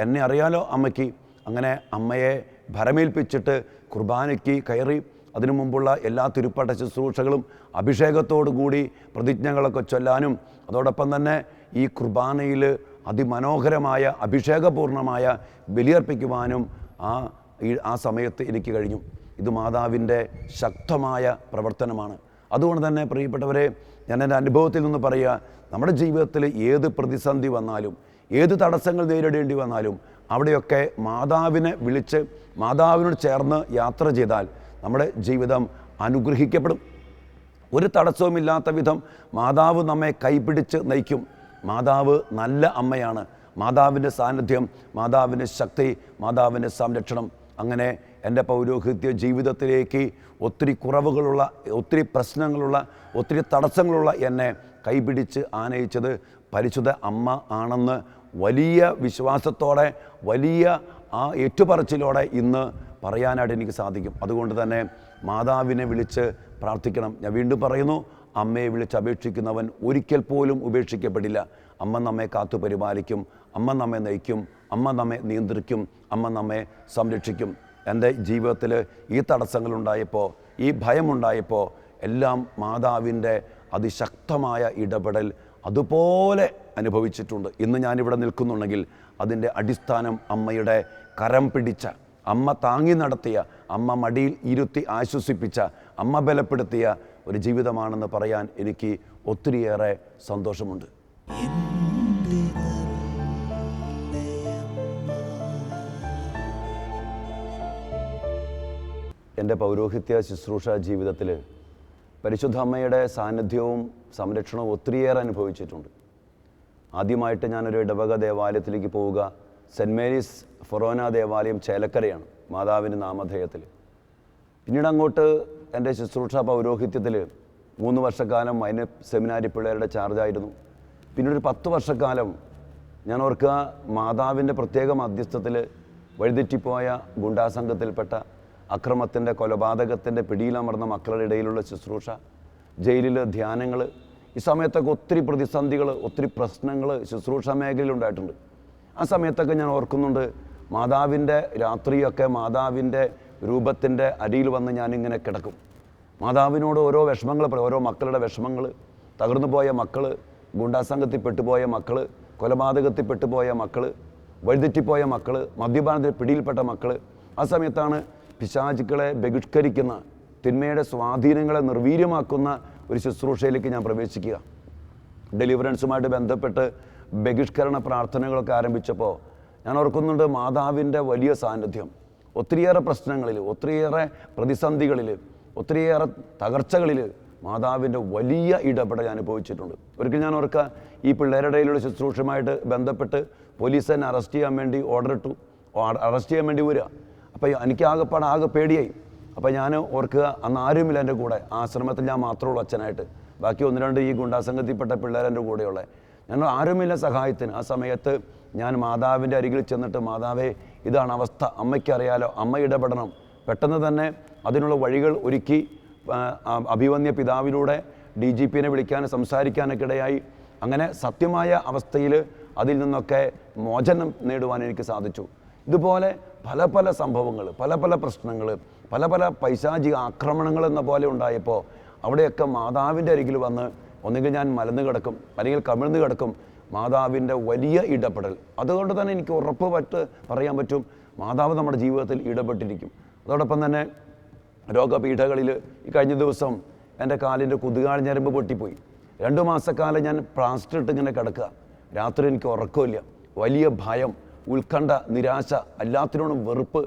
Speaker 3: എന്നെ അറിയാലോ അമ്മയ്ക്ക്, അങ്ങനെ അമ്മയെ ഭരമേൽപ്പിച്ചിട്ട് കുർബാനയ്ക്ക് കയറി. അതിനു മുമ്പുള്ള എല്ലാ തിരുപ്പട്ട ശുശ്രൂഷകളും അഭിഷേകത്തോടു കൂടി പ്രതിജ്ഞകളൊക്കെ ചൊല്ലാനും അതോടൊപ്പം തന്നെ ഈ കുർബാനയിൽ അതിമനോഹരമായ അഭിഷേകപൂർണമായ ബലിയർപ്പിക്കുവാനും ആ സമയത്ത് എനിക്ക് കഴിഞ്ഞു. ഇത് മാതാവിൻ്റെ ശക്തമായ പ്രവർത്തനമാണ്. അതുകൊണ്ട് തന്നെ പ്രിയപ്പെട്ടവരെ, ഞാൻ എൻ്റെ അനുഭവത്തിൽ നിന്ന് പറയുക, നമ്മുടെ ജീവിതത്തിൽ ഏത് പ്രതിസന്ധി വന്നാലും ഏത് തടസ്സങ്ങൾ നേരിടേണ്ടി വന്നാലും അവിടെയൊക്കെ മാതാവിനെ വിളിച്ച് മാതാവിനോട് ചേർന്ന് യാത്ര ചെയ്താൽ നമ്മുടെ ജീവിതം അനുഗ്രഹിക്കപ്പെടും. ഒരു തടസ്സവുമില്ലാത്ത വിധം മാതാവ് നമ്മെ കൈപിടിച്ച് നയിക്കും. മാതാവ് നല്ല അമ്മയാണ്. മാതാവിൻ്റെ സാന്നിധ്യം, മാതാവിൻ്റെ ശക്തി, മാതാവിൻ്റെ സംരക്ഷണം. അങ്ങനെ എൻ്റെ പൗരോഹിത്യ ജീവിതത്തിലേക്ക് ഒത്തിരി കുറവുകളുള്ള, ഒത്തിരി പ്രശ്നങ്ങളുള്ള, ഒത്തിരി തടസ്സങ്ങളുള്ള എന്നെ കൈപിടിച്ച് ആനയിച്ചത് പരിശുദ്ധ അമ്മ ആണെന്ന് വലിയ വിശ്വാസത്തോടെ, വലിയ ആ ഏറ്റുപറച്ചിലോടെ ഇന്ന് പറയാനായിട്ട് എനിക്ക് സാധിക്കും. അതുകൊണ്ട് തന്നെ മാതാവിനെ വിളിച്ച് പ്രാർത്ഥിക്കണം. ഞാൻ വീണ്ടും പറയുന്നു, അമ്മയെ വിളിച്ച് അപേക്ഷിക്കുന്നവൻ ഒരിക്കൽ പോലും ഉപേക്ഷിക്കപ്പെടില്ല. അമ്മ നമ്മെ കാത്തു പരിപാലിക്കും, അമ്മ നമ്മെ നയിക്കും, അമ്മ നമ്മെ നിയന്ത്രിക്കും, അമ്മ നമ്മെ സംരക്ഷിക്കും. എൻ്റെ ജീവിതത്തിൽ ഈ തടസ്സങ്ങളുണ്ടായപ്പോൾ, ഈ ഭയമുണ്ടായപ്പോൾ എല്ലാം മാതാവിൻ്റെ അതിശക്തമായ ഇടപെടൽ അതുപോലെ അനുഭവിച്ചിട്ടുണ്ട്. ഇന്ന് ഞാനിവിടെ നിൽക്കുന്നുണ്ടെങ്കിൽ അതിൻ്റെ അടിസ്ഥാനം അമ്മയുടെ കരം പിടിച്ച, അമ്മ താങ്ങി നടത്തിയ, അമ്മ മടിയിൽ ഇരുത്തി ആശ്വസിപ്പിച്ച, അമ്മ ബലപ്പെടുത്തിയ ഒരു ജീവിതമാണെന്ന് പറയാൻ എനിക്ക് ഒത്തിരിയേറെ സന്തോഷമുണ്ട്. എൻ്റെ പൗരോഹിത്യ ശുശ്രൂഷ ജീവിതത്തിൽ പരിശുദ്ധ അമ്മയുടെ സാന്നിധ്യവും സംരക്ഷണവും ഒത്തിരിയേറെ അനുഭവിച്ചിട്ടുണ്ട്. ആദ്യമായിട്ട് ഞാനൊരു ഇടവക ദേവാലയത്തിലേക്ക് പോവുക സെൻറ്റ് മേരീസ് ഫൊറോന ദേവാലയം ചേലക്കരയാണ്, മാതാവിൻ്റെ നാമധേയത്തിൽ. പിന്നീട് അങ്ങോട്ട് എൻ്റെ ശുശ്രൂഷ പൗരോഹിത്യത്തിൽ 3 വർഷക്കാലം അതിന് സെമിനാരി പിള്ളേരുടെ ചാർജായിരുന്നു. പിന്നീട് ഒരു 10 വർഷക്കാലം ഞാൻ ഓർക്കുക, മാതാവിൻ്റെ പ്രത്യേക മധ്യസ്ഥത്തിൽ വഴിതെറ്റിപ്പോയ ഗുണ്ടാസംഘത്തിൽപ്പെട്ട അക്രമത്തിൻ്റെ, കൊലപാതകത്തിൻ്റെ പിടിയിലമർന്ന മക്കളുടെ ഇടയിലുള്ള ശുശ്രൂഷ, ജയിലിൽ ധ്യാനങ്ങൾ, ഈ സമയത്തൊക്കെ ഒത്തിരി പ്രതിസന്ധികൾ, ഒത്തിരി പ്രശ്നങ്ങൾ ശുശ്രൂഷ മേഖലയിലുണ്ടായിട്ടുണ്ട്. ആ സമയത്തൊക്കെ ഞാൻ ഓർക്കുന്നുണ്ട്, മാതാവിൻ്റെ രാത്രിയൊക്കെ മാതാവിൻ്റെ രൂപത്തിൻ്റെ അരിയിൽ വന്ന് ഞാനിങ്ങനെ കിടക്കും. മാതാവിനോട് ഓരോ വിഷമങ്ങൾ, ഓരോ മക്കളുടെ വിഷമങ്ങൾ, തകർന്നു പോയ മക്കൾ, ഗുണ്ടാസംഘത്തിൽ പെട്ടുപോയ മക്കൾ, കൊലപാതകത്തിൽ പെട്ടുപോയ മക്കൾ, വഴിതെറ്റിപ്പോയ മക്കൾ, മദ്യപാനത്തിൽ പിടിയിൽപ്പെട്ട മക്കൾ. ആ സമയത്താണ് പിശാചുക്കളെ ബഹിഷ്കരിക്കുന്ന, തിന്മയുടെ സ്വാധീനങ്ങളെ നിർവീര്യമാക്കുന്ന ഒരു ശുശ്രൂഷയിലേക്ക് ഞാൻ പ്രവേശിക്കുക. ഡെലിവറൻസുമായിട്ട് ബന്ധപ്പെട്ട് ബഹിഷ്കരണ പ്രാർത്ഥനകളൊക്കെ ആരംഭിച്ചപ്പോൾ ഞാൻ ഓർക്കുന്നുണ്ട്, മാതാവിൻ്റെ വലിയ സാന്നിധ്യം ഒത്തിരിയേറെ പ്രശ്നങ്ങളിൽ, ഒത്തിരിയേറെ പ്രതിസന്ധികളിൽ, ഒത്തിരിയേറെ തകർച്ചകളിൽ മാതാവിൻ്റെ വലിയ ഇടപെടൽ അനുഭവിച്ചിട്ടുണ്ട്. ഒരിക്കൽ ഞാൻ ഓർക്കുക, ഈ പിള്ളേരുടെ ഇടയിലുള്ള ശുശ്രൂഷയുമായിട്ട് ബന്ധപ്പെട്ട് പോലീസ് തന്നെ അറസ്റ്റ് ചെയ്യാൻ വേണ്ടി ഓർഡർ ഇട്ടു. അറസ്റ്റ് ചെയ്യാൻ വേണ്ടി വരിക. അപ്പോൾ എനിക്ക് ആകെ പേടിയായി. അപ്പോൾ ഞാൻ ഓർക്കുക, അന്ന് ആരുമില്ല എൻ്റെ കൂടെ. ആശ്രമത്തിൽ ഞാൻ മാത്രമേ ഉള്ളൂ അച്ഛനായിട്ട്. ബാക്കി 1-2 ഈ ഗുണ്ടാസംഘത്തിൽപ്പെട്ട പിള്ളേരെൻ്റെ കൂടെയുള്ളത്. ഞങ്ങൾ ആരുമില്ല സഹായത്തിന്. ആ സമയത്ത് ഞാൻ മാതാവിൻ്റെ അരികിൽ ചെന്നിട്ട്, മാതാവേ, ഇതാണ് അവസ്ഥ, അമ്മയ്ക്കറിയാലോ, അമ്മ ഇടപെടണം. പെട്ടെന്ന് തന്നെ അതിനുള്ള വഴികൾ ഒരുക്കി. അഭിവന്യ പിതാവിലൂടെ DGPനെ വിളിക്കാനും സംസാരിക്കാനൊക്കെ ഇടയായി. അങ്ങനെ സത്യമായ അവസ്ഥയിൽ അതിൽ നിന്നൊക്കെ മോചനം നേടുവാൻ എനിക്ക് സാധിച്ചു. ഇതുപോലെ പല സംഭവങ്ങൾ, പല പ്രശ്നങ്ങൾ, പല പൈശാചിക ആക്രമണങ്ങൾ എന്ന പോലെ ഉണ്ടായപ്പോൾ അവിടെയൊക്കെ മാതാവിൻ്റെ അരികിൽ വന്ന് ഒന്നുകിൽ ഞാൻ മലന്ന് കിടക്കും, അല്ലെങ്കിൽ കമിഴ്ന്ന് കിടക്കും. മാതാവിൻ്റെ വലിയ ഇടപെടൽ. അതുകൊണ്ട് തന്നെ എനിക്ക് പറയാൻ പറ്റും, മാതാവ് നമ്മുടെ ജീവിതത്തിൽ ഇടപെട്ടിരിക്കും. അതോടൊപ്പം തന്നെ രോഗപീഠകളിൽ ഈ കഴിഞ്ഞ ദിവസം എൻ്റെ കാലിൻ്റെ കുതുകാൽ ഞരമ്പ് പൊട്ടിപ്പോയി. 2 മാസക്കാലം ഞാൻ പ്ലാസ്റ്റർ ഇട്ട് ഇങ്ങനെ കിടക്കുക. രാത്രി എനിക്ക് ഉറക്കമില്ല, വലിയ ഭയം, ഉത്കണ്ഠ, നിരാശ, എല്ലാത്തിനോടും വെറുപ്പ്.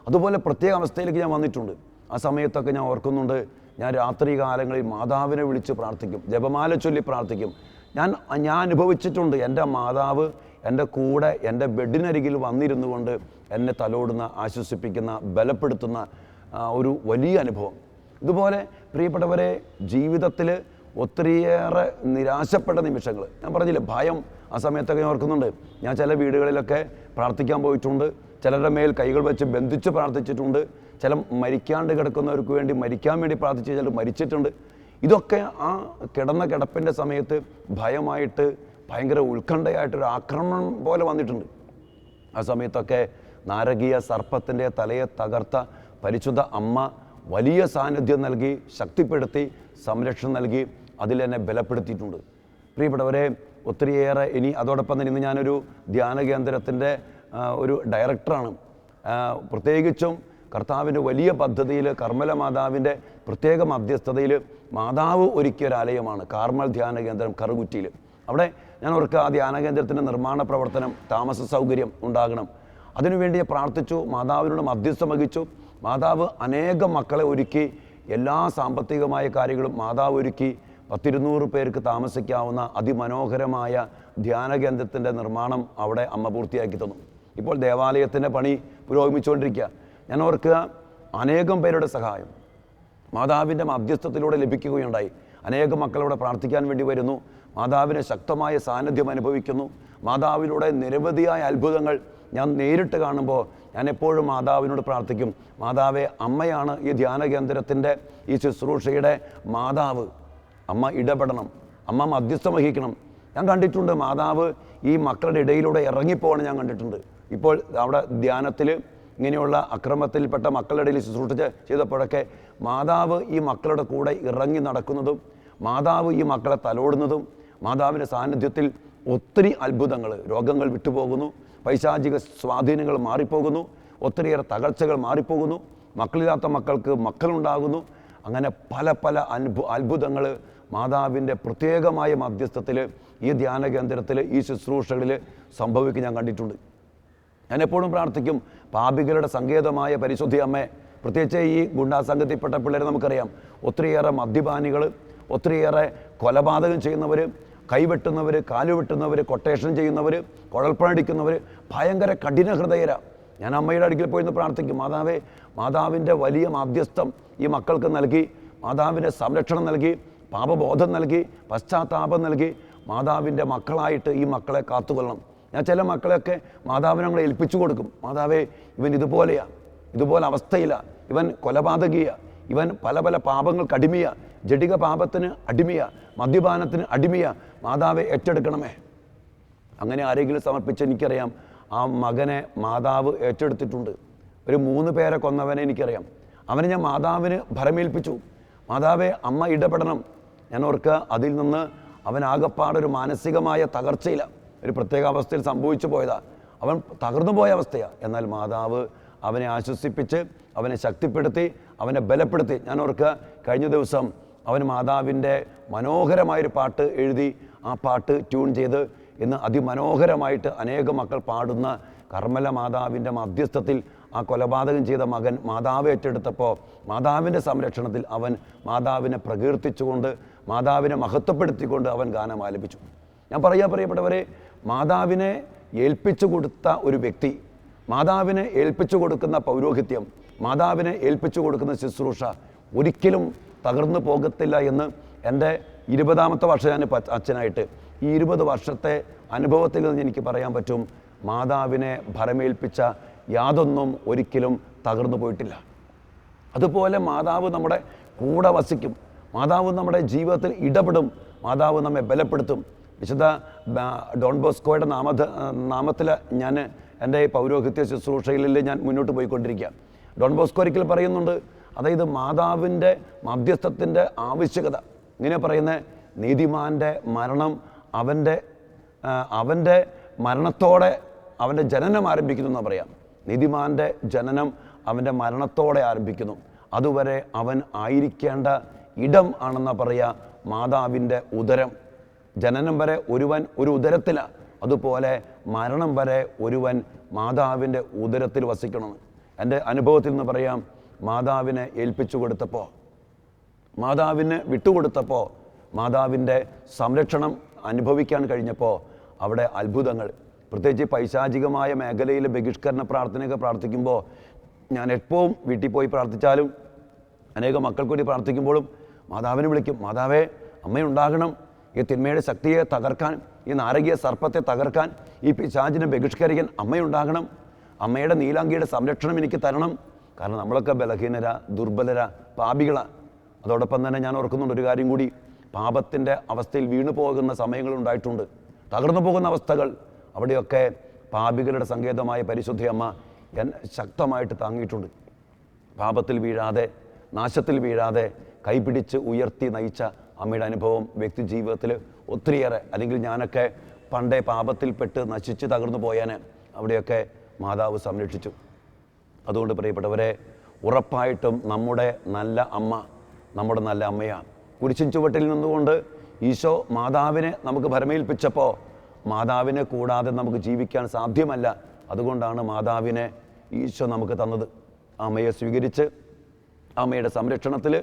Speaker 3: അതുപോലെ പ്രത്യേക അവസ്ഥയിലേക്ക് ഞാൻ വന്നിട്ടുണ്ട്. ആ സമയത്തൊക്കെ ഞാൻ ഓർക്കുന്നുണ്ട്, ഞാൻ രാത്രി കാലങ്ങളിൽ മാതാവിനെ വിളിച്ച് പ്രാർത്ഥിക്കും, ജപമാല ചൊല്ലി പ്രാർത്ഥിക്കും. ഞാൻ അനുഭവിച്ചിട്ടുണ്ട്, എൻ്റെ മാതാവ് എൻ്റെ കൂടെ എൻ്റെ ബെഡിനരികിൽ വന്നിരുന്നു കൊണ്ട് എന്നെ തലോടുന്ന, ആശ്വസിപ്പിക്കുന്ന, ബലപ്പെടുത്തുന്ന ഒരു വലിയ അനുഭവം. ഇതുപോലെ പ്രിയപ്പെട്ടവരെ, ജീവിതത്തിൽ ഒത്തിരിയേറെ നിരാശപ്പെട്ട നിമിഷങ്ങൾ, ഞാൻ പറഞ്ഞില്ലേ, ഭയം. ആ സമയത്തൊക്കെ ഞാൻ ഓർക്കുന്നുണ്ട്, ഞാൻ ചില വീടുകളിലൊക്കെ പ്രാർത്ഥിക്കാൻ പോയിട്ടുണ്ട്. ചിലരുടെ മേൽ കൈകൾ വെച്ച് ബന്ധിച്ച് പ്രാർത്ഥിച്ചിട്ടുണ്ട്. ചില മരിക്കാണ്ട് കിടക്കുന്നവർക്ക് വേണ്ടി മരിക്കാൻ വേണ്ടി പ്രാർത്ഥിച്ച് ചിലർ മരിച്ചിട്ടുണ്ട്. ഇതൊക്കെ ആ കിടപ്പിൻ്റെ സമയത്ത് ഭയമായിട്ട്, ഭയങ്കര ഉത്കണ്ഠയായിട്ടൊരു ആക്രമണം പോലെ വന്നിട്ടുണ്ട്. ആ സമയത്തൊക്കെ നാരകീയ സർപ്പത്തിൻ്റെ തലയെ തകർത്ത പരിശുദ്ധ അമ്മ വലിയ സാന്നിധ്യം നൽകി, ശക്തിപ്പെടുത്തി, സംരക്ഷണം നൽകി, അതിൽ എന്നെ ബലപ്പെടുത്തിയിട്ടുണ്ട്. പ്രിയപ്പെട്ടവരെ, ഒത്തിരിയേറെ ഇനി അതോടൊപ്പം തന്നെ ഇന്ന് ഞാനൊരു ധ്യാന കേന്ദ്രത്തിൻ്റെ ഒരു ഡയറക്ടറാണ്. പ്രത്യേകിച്ചും കർത്താവിൻ്റെ വലിയ പദ്ധതിയിൽ കർമ്മല മാതാവിൻ്റെ പ്രത്യേക മധ്യസ്ഥതയിൽ മാതാവ് ഒരുക്കിയ ഒരു ആലയമാണ് കാർമൽ ധ്യാന കേന്ദ്രം കറുകുറ്റിയിൽ. അവിടെ ഞാൻ ഓർക്കുക, ആ ധ്യാന കേന്ദ്രത്തിൻ്റെ നിർമ്മാണ പ്രവർത്തനം, താമസ സൗകര്യം ഉണ്ടാകണം. അതിനുവേണ്ടി പ്രാർത്ഥിച്ചു, മാതാവിനോട് മധ്യസ്ഥം വഹിച്ചു. മാതാവ് അനേകം മക്കളെ ഒരുക്കി, എല്ലാ സാമ്പത്തികമായ കാര്യങ്ങളും മാതാവ് ഒരുക്കി. 100-200 പേർക്ക് താമസിക്കാവുന്ന അതിമനോഹരമായ ധ്യാന കേന്ദ്രത്തിൻ്റെ നിർമ്മാണം അവിടെ അമ്മ പൂർത്തിയാക്കി തന്നു. ഇപ്പോൾ ദേവാലയത്തിൻ്റെ പണി പുരോഗമിച്ചുകൊണ്ടിരിക്കുക. ഞാൻ ഓർക്കുക, അനേകം പേരുടെ സഹായം മാതാവിൻ്റെ മധ്യസ്ഥത്തിലൂടെ ലഭിക്കുകയുണ്ടായി. അനേകം മക്കളവിടെ പ്രാർത്ഥിക്കാൻ വേണ്ടി വരുന്നു. മാതാവിന് ശക്തമായ സാന്നിധ്യം അനുഭവിക്കുന്നു. മാതാവിലൂടെ നിരവധിയായ അത്ഭുതങ്ങൾ ഞാൻ നേരിട്ട് കാണുമ്പോൾ ഞാൻ എപ്പോഴും മാതാവിനോട് പ്രാർത്ഥിക്കും, മാതാവേ, അമ്മയാണ് ഈ ധ്യാന കേന്ദ്രത്തിൻ്റെ ഈ ശുശ്രൂഷയുടെ മാതാവ്. അമ്മ ഇടപെടണം, അമ്മ മധ്യസ്ഥം വഹിക്കണം. ഞാൻ കണ്ടിട്ടുണ്ട് മാതാവ് ഈ മക്കളുടെ ഇടയിലൂടെ ഇറങ്ങിപ്പോവാണ് ഞാൻ കണ്ടിട്ടുണ്ട്. ഇപ്പോൾ അവിടെ ധ്യാനത്തിൽ ഇങ്ങനെയുള്ള അക്രമത്തിൽപ്പെട്ട മക്കളുടെ ഇടയിൽ ശുശ്രൂഷ ചെയ്തപ്പോഴൊക്കെ മാതാവ് ഈ മക്കളുടെ കൂടെ ഇറങ്ങി നടക്കുന്നതും, മാതാവ് ഈ മക്കളെ തലോടുന്നതും, മാതാവിൻ്റെ സാന്നിധ്യത്തിൽ ഒത്തിരി അത്ഭുതങ്ങൾ, രോഗങ്ങൾ വിട്ടുപോകുന്നു, പൈശാചിക സ്വാധീനങ്ങൾ മാറിപ്പോകുന്നു, ഒത്തിരിയേറെ തകർച്ചകൾ മാറിപ്പോകുന്നു, മക്കളില്ലാത്ത മക്കൾക്ക് മക്കളുണ്ടാകുന്നു. അങ്ങനെ പല പല അത്ഭുതങ്ങൾ മാതാവിൻ്റെ പ്രത്യേകമായ മധ്യസ്ഥത്തിൽ ഈ ധ്യാന കേന്ദ്രത്തിൽ ഈ ശുശ്രൂഷകളിൽ സംഭവിക്കും ഞാൻ കണ്ടിട്ടുണ്ട്. ഞാൻ എപ്പോഴും പ്രാർത്ഥിക്കും, പാപികളുടെ സങ്കേതമായ പരിശുദ്ധി അമ്മേ, പ്രത്യേകിച്ച് ഈ ഗുണ്ടാസംഘത്തിൽപ്പെട്ട പിള്ളേരെ നമുക്കറിയാം, ഒത്തിരിയേറെ മദ്യപാനികൾ, ഒത്തിരിയേറെ കൊലപാതകം ചെയ്യുന്നവർ, കൈവെട്ടുന്നവർ, കാലുവെട്ടുന്നവർ, കൊട്ടേഷൻ ചെയ്യുന്നവർ, കുഴൽപ്പണടിക്കുന്നവർ, ഭയങ്കര കഠിന ഹൃദയരാ. ഞാൻ അമ്മയുടെ അടുക്കൽ പോയി പ്രാർത്ഥിക്കും, മാതാവേ, മാതാവിൻ്റെ വലിയ മധ്യസ്ഥം ഈ മക്കൾക്ക് നൽകി, മാതാവിൻ്റെ സംരക്ഷണം നൽകി, പാപബോധം നൽകി, പശ്ചാത്താപം നൽകി, മാതാവിൻ്റെ മക്കളായിട്ട് ഈ മക്കളെ കാത്തുകൊള്ളണം. ഞാൻ ചില മക്കളെയൊക്കെ മാതാവിനെ ഏൽപ്പിച്ചു കൊടുക്കും. മാതാവേ, ഇവൻ ഇതുപോലെ അവസ്ഥയില്ല, ഇവൻ കൊലപാതകിയ, ഇവൻ പല പല പാപങ്ങൾക്ക് അടിമയ, ജഡിക പാപത്തിന് അടിമയ, മദ്യപാനത്തിന് അടിമയ, മാതാവെ ഏറ്റെടുക്കണമേ. അങ്ങനെ ആരെങ്കിലും സമർപ്പിച്ച് എനിക്കറിയാം, ആ മകനെ മാതാവ് ഏറ്റെടുത്തിട്ടുണ്ട്. ഒരു 3 പേരെ കൊന്നവനെ എനിക്കറിയാം. അവനെ ഞാൻ മാതാവിന് ഭരമേൽപ്പിച്ചു. മാതാവെ, അമ്മ ഇടപെടണം. ഞാൻ ഓർക്കുക, അതിൽ നിന്ന് അവനാകപ്പാടൊരു മാനസികമായ തകർച്ചയില്ല, ഒരു പ്രത്യേക അവസ്ഥയിൽ സംഭവിച്ചു പോയതാ, അവൻ തകർന്നു പോയ അവസ്ഥയാണ്. എന്നാൽ മാതാവ് അവനെ ആശ്വസിപ്പിച്ച്, അവനെ ശക്തിപ്പെടുത്തി, അവനെ ബലപ്പെടുത്തി. ഞാൻ ഓർക്കുക, കഴിഞ്ഞ ദിവസം അവന് മാതാവിൻ്റെ മനോഹരമായൊരു പാട്ട് എഴുതി, ആ പാട്ട് ട്യൂൺ ചെയ്ത് ഇന്ന് അതിമനോഹരമായിട്ട് അനേകം മക്കൾ പാടുന്ന കർമ്മല മാതാവിൻ്റെ മധ്യസ്ഥത്തിൽ ആ കൊലപാതകം ചെയ്ത മകൻ മാതാവ് ഏറ്റെടുത്തപ്പോൾ മാതാവിൻ്റെ സംരക്ഷണത്തിൽ അവൻ മാതാവിനെ പ്രകീർത്തിച്ചുകൊണ്ട്, മാതാവിനെ മഹത്വപ്പെടുത്തിക്കൊണ്ട് അവൻ ഗാനം ആലപിച്ചു. ഞാൻ പ്രിയപ്പെട്ടവരെ, മാതാവിനെ ഏൽപ്പിച്ചു കൊടുത്ത ഒരു വ്യക്തി, മാതാവിനെ ഏൽപ്പിച്ചു കൊടുക്കുന്ന പൗരോഹിത്യം, മാതാവിനെ ഏൽപ്പിച്ചു കൊടുക്കുന്ന ശുശ്രൂഷ ഒരിക്കലും തകർന്നു പോകത്തില്ല എന്ന് എൻ്റെ 20ാമത്തെ വർഷം ഞാൻ അച്ഛനായിട്ട് ഈ 20 വർഷത്തെ അനുഭവത്തിൽ നിന്ന് എനിക്ക് പറയാൻ പറ്റും. മാതാവിനെ ഭരമേൽപ്പിച്ച യാതൊന്നും ഒരിക്കലും തകർന്നു പോയിട്ടില്ല. അതുപോലെ മാതാവ് നമ്മുടെ കൂടെ വസിക്കും, മാതാവ് നമ്മുടെ ജീവിതത്തിൽ ഇടപെടും, മാതാവ് നമ്മെ ബലപ്പെടുത്തും. വിശുദ്ധ ഡോൺ ബോസ്കോയുടെ നാമത്തിൽ ഞാൻ എൻ്റെ പൗരോഹിത്യ ശുശ്രൂഷകളിൽ ഞാൻ മുന്നോട്ട് പോയിക്കൊണ്ടിരിക്കുക. ഡോൺ ബോസ്കോ ഒരിക്കൽ പറയുന്നുണ്ട്, അതായത് മാതാവിൻ്റെ മധ്യസ്ഥത്തിൻ്റെ ആവശ്യകത. ഇങ്ങനെ പറയുന്നത്, നീതിമാൻ്റെ മരണം അവൻ്റെ മരണത്തോടെ അവൻ്റെ ജനനം ആരംഭിക്കുന്നു എന്ന് പറയാം. നീതിമാൻ്റെ ജനനം അവൻ്റെ മരണത്തോടെ ആരംഭിക്കുന്നു. അതുവരെ അവൻ ആയിരിക്കേണ്ട ഇടം ആണെന്ന് പറയുക മാതാവിൻ്റെ ഉദരം. ജനനം വരെ ഒരുവൻ ഒരു ഉദരത്തിലാണ്, അതുപോലെ മരണം വരെ ഒരുവൻ മാതാവിൻ്റെ ഉദരത്തിൽ വസിക്കണമെന്ന് എൻ്റെ അനുഭവത്തിൽ നിന്ന് പറയാം. മാതാവിനെ ഏൽപ്പിച്ചു കൊടുത്തപ്പോൾ, മാതാവിന് വിട്ടുകൊടുത്തപ്പോൾ, മാതാവിൻ്റെ സംരക്ഷണം അനുഭവിക്കാൻ കഴിഞ്ഞപ്പോൾ അവിടെ അത്ഭുതങ്ങൾ, പ്രത്യേകിച്ച് പൈശാചികമായ മേഖലയിൽ ബഹിഷ്കരണ പ്രാർത്ഥനയൊക്കെ പ്രാർത്ഥിക്കുമ്പോൾ, ഞാൻ എപ്പോഴും വീട്ടിൽ പോയി പ്രാർത്ഥിച്ചാലും അനേകം മക്കൾക്ക് വേണ്ടി പ്രാർത്ഥിക്കുമ്പോഴും മാതാവിനെ വിളിക്കും, മാതാവേ, അമ്മയുണ്ടാകണം, ഈ തിന്മയുടെ ശക്തിയെ തകർക്കാൻ, ഈ നാരകീയ സർപ്പത്തെ തകർക്കാൻ, ഈ പിശാചിനെ ബഹിഷ്കരിക്കാൻ അമ്മയുണ്ടാകണം, അമ്മയുടെ നീലാംഗിയുടെ സംരക്ഷണം എനിക്ക് തരണം. കാരണം നമ്മളൊക്കെ ബലഹീനരാ, ദുർബലരാ, പാപികളാണ്. അതോടൊപ്പം തന്നെ ഞാൻ ഓർക്കുന്നുണ്ട് ഒരു കാര്യം കൂടി, പാപത്തിൻ്റെ അവസ്ഥയിൽ വീണു പോകുന്ന സമയങ്ങളുണ്ടായിട്ടുണ്ട്, തകർന്നു പോകുന്ന അവസ്ഥകൾ. അവിടെയൊക്കെ പാപികളുടെ സങ്കേതമായ പരിശുദ്ധ അമ്മ എന്നെ ശക്തമായിട്ട് താങ്ങിയിട്ടുണ്ട്. പാപത്തിൽ വീഴാതെ, നാശത്തിൽ വീഴാതെ കൈപിടിച്ച് ഉയർത്തി നയിച്ച അമ്മയുടെ അനുഭവം വ്യക്തി ജീവിതത്തിൽ ഒത്തിരിയേറെ. അല്ലെങ്കിൽ ഞാനൊക്കെ പണ്ടേ പാപത്തിൽപ്പെട്ട് നശിച്ച് തകർന്നു പോയാൻ അവിടെയൊക്കെ മാതാവ് സംരക്ഷിച്ചു. അതുകൊണ്ട് പ്രിയപ്പെട്ടവരെ, ഉറപ്പായിട്ടും നമ്മുടെ നല്ല അമ്മ നമ്മുടെ നല്ല അമ്മയാണ്. കുരിശിൻ ചുവട്ടിൽ നിന്നുകൊണ്ട് ഈശോ മാതാവിനെ നമുക്ക് ഭരമേൽപ്പിച്ചപ്പോൾ മാതാവിനെ കൂടാതെ നമുക്ക് ജീവിക്കാൻ സാധ്യമല്ല. അതുകൊണ്ടാണ് മാതാവിനെ ഈശോ നമുക്ക് തന്നത്. അമ്മയെ സ്വീകരിച്ച് അമ്മയുടെ സംരക്ഷണത്തിൽ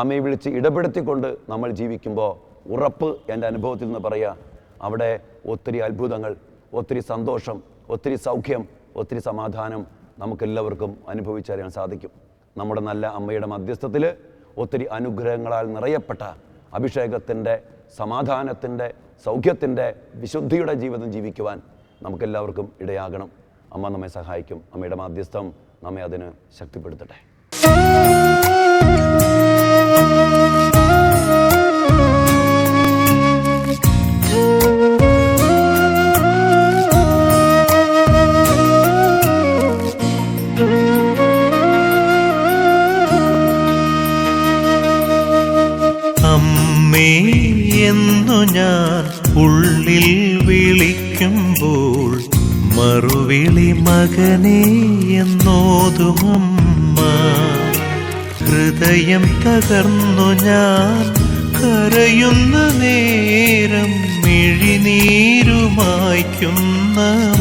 Speaker 3: അമ്മയെ വിളിച്ച് ഇടപെടുത്തിക്കൊണ്ട് നമ്മൾ ജീവിക്കുമ്പോൾ ഉറപ്പ് എൻ്റെ അനുഭവത്തിൽ നിന്ന് പറയുക, അവിടെ ഒത്തിരി അത്ഭുതങ്ങൾ, ഒത്തിരി സന്തോഷം, ഒത്തിരി സൗഖ്യം, ഒത്തിരി സമാധാനം നമുക്കെല്ലാവർക്കും അനുഭവിച്ചറിയാൻ സാധിക്കും. നമ്മുടെ നല്ല അമ്മയുടെ മധ്യസ്ഥത്തിൽ ഒത്തിരി അനുഗ്രഹങ്ങളാൽ നിറയപ്പെട്ട അഭിഷേകത്തിൻ്റെ, സമാധാനത്തിൻ്റെ, സൗഖ്യത്തിൻ്റെ, വിശുദ്ധിയുടെ ജീവിതം ജീവിക്കുവാൻ നമുക്കെല്ലാവർക്കും ഇടയാകണം. അമ്മ നമ്മെ സഹായിക്കും. അമ്മയുടെ മാധ്യസ്ഥം നമ്മെ അതിന് ശക്തിപ്പെടുത്തട്ടെ.
Speaker 2: അമ്മേ എന്നു ഞാൻ ഉള്ളിൽ വിളിക്കുമ്പോൾ മറുവിളി മകനേ എന്നോതുമമ്മ. ഹൃദയം തകർന്നു ഞാൻ കരയുന്ന നേരം മിഴിനീരുമായ്ക്കുന്ന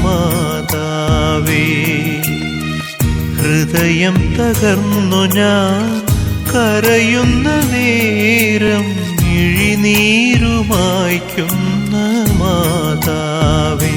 Speaker 2: മാതാവേ. ഹൃദയം തകർന്നു ഞാൻ കരയുന്ന നേരം മിഴിനീരുമായ്ക്കുന്ന മാതാവേ.